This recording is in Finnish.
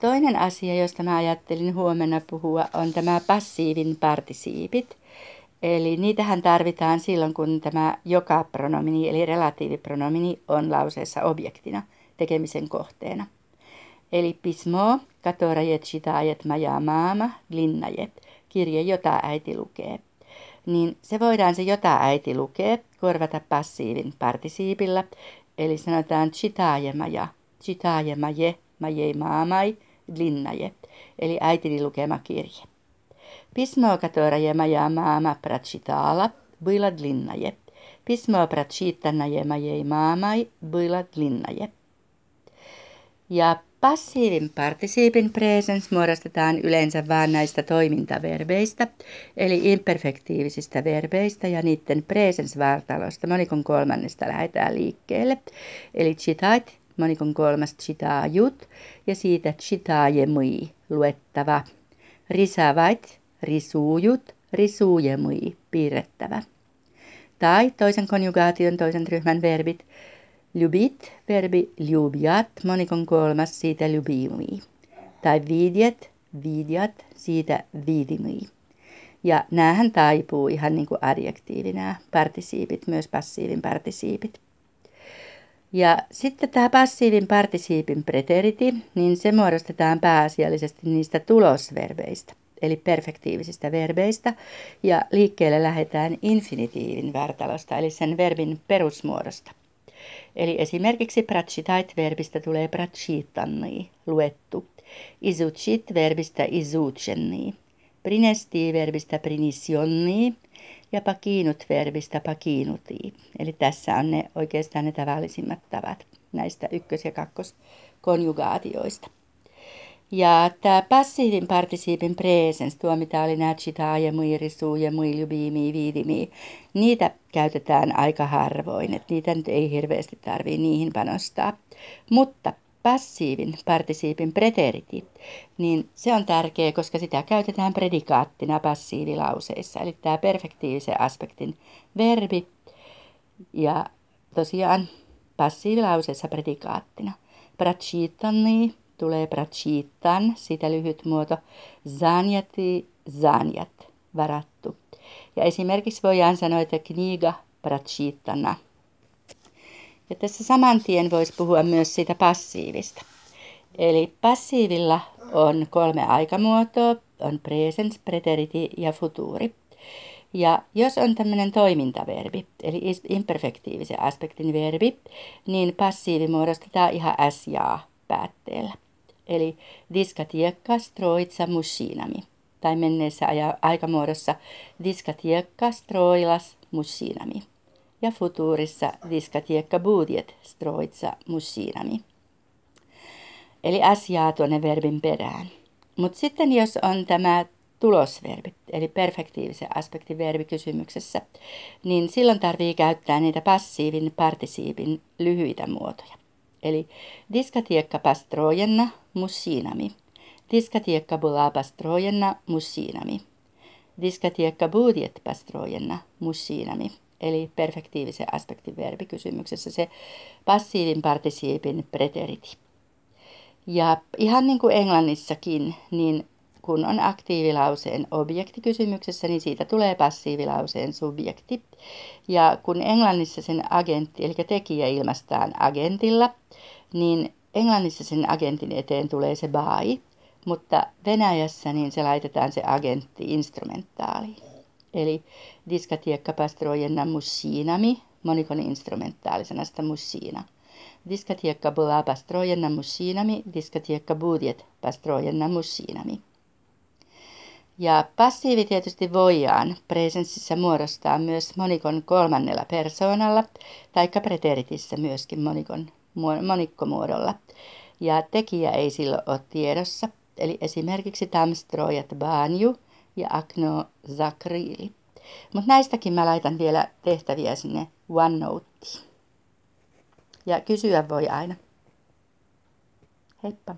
toinen asia, josta mä ajattelin huomenna puhua, on tämä passiivin partisiipit. Eli niitähän tarvitaan silloin, kun tämä joka-pronomini eli relatiivipronomini on lauseessa objektina, tekemisen kohteena. Eli pismo, которое читает моя mama, linnaje, kirje, jota äiti lukee. Niin se voidaan se, jota äiti lukee, korvata passiivin partisiipilla. Eli sanotaan читаема moje mamai, linnaje, eli äitini lukema kirje. Pismo, которое моя mama прочитала, было длинное. Pismo, прочитанное моей мамой, было длинное. Ja passiivin partisiipin presens muodostetaan yleensä vain näistä toimintaverbeistä, eli imperfektiivisistä verbeistä ja niiden presensvartalosta. Monikon kolmannesta lähdetään liikkeelle. Eli chitait, monikon kolmas chitajut ja siitä chitajemui, luettava. Risavait, risuujut, risuujemui, piirrettävä. Tai toisen konjugaation, toisen ryhmän verbit. Ljubit, verbi ljubjat, monikon kolmas, siitä ljubimui. Tai vidjet, vidjat, siitä vidimui. Ja näähän taipuu ihan niin kuin adjektiivi, nämä partisiipit, myös passiivin partisiipit. Ja sitten tämä passiivin partisiipin preteriti, niin se muodostetaan pääasiallisesti niistä tulosverbeistä, eli perfektiivisistä verbeistä. Ja liikkeelle lähdetään infinitiivin vartalosta, eli sen verbin perusmuodosta. Eli esimerkiksi prachitait-verbistä tulee prachitannii, luettu. Izuchit-verbistä izuchennii. Prinesti-verbistä prinissionnii. Ja pakiinut-verbistä pakiinutii. Eli tässä on oikeastaan ne tavallisimmat tavat näistä ykkös- ja kakkoskonjugaatioista. Ja tämä passiivin partisiipin presens, tuo mitä oli nämä chitajemui, risuujemui, ljubimii, viidimii, niitä käytetään aika harvoin, että niitä nyt ei hirveästi tarvitse niihin panostaa. Mutta passiivin partisiipin preteriti, niin se on tärkeä, koska sitä käytetään predikaattina passiivilauseissa. Eli tämä perfektiivisen aspektin verbi ja tosiaan passiivilauseessa predikaattina. Prachitannii tulee prachitan, siitä lyhyt muoto. Zanjati, zanjat, varattu. Ja esimerkiksi voidaan sanoa, että kniga prachitana. Ja tässä saman tien voisi puhua myös siitä passiivista. Eli passiivilla on 3 aikamuotoa, on presens, preteriti ja futuri. Ja jos on tämmöinen toimintaverbi, eli imperfektiivisen aspektin verbi, niin passiivi muodostetaan ihan s-jaa päätteellä. Eli diskatiekka stroitsa mushinami. Tai menneessä aikamuodossa diskatiekka stroilas mushinami. Ja futuurissa diskatiekka budjet stroitsa mushinami. Eli s jää tuonne verbin perään. Mutta sitten jos on tämä tulosverbi, eli perfektiivisen aspektin verbi kysymyksessä, niin silloin tarvii käyttää niitä passiivin partisiipin lyhyitä muotoja. Eli diskatiekka pastrojenna mushinami. Diskatiekka была pastrojenna mushinami. Diskatiekka budjet pastrojenna mushinami. Eli perfektiivisen aspektin verbi kysymyksessä se passiivin partisiipin preteriti. Ja ihan niin kuin englannissakin, niin kun on aktiivilauseen objekti kysymyksessä, niin siitä tulee passiivilauseen subjekti. Ja kun englannissa sen agentti, eli tekijä ilmaistaan agentilla, niin englannissa sen agentin eteen tulee se by, mutta Venäjässä niin se laitetaan se agentti instrumentaaliin. Eli diskatiekka pastrojenna mushinami, monikon instrumentaalisanasta mushina. Diskatiekka была построена мужчинами, diskatiekka budjet построена мужчинами. Ja passiivi tietysti voidaan presenssissä muodostaa myös monikon 3. persoonalla, taikka preteritissä myöskin monikkomuodolla. Ja tekijä ei silloin ole tiedossa, eli esimerkiksi tam strojat banju ja akno zakrili. Mutta näistäkin mä laitan vielä tehtäviä sinne OneNoteen. Ja kysyä voi aina. Heippa!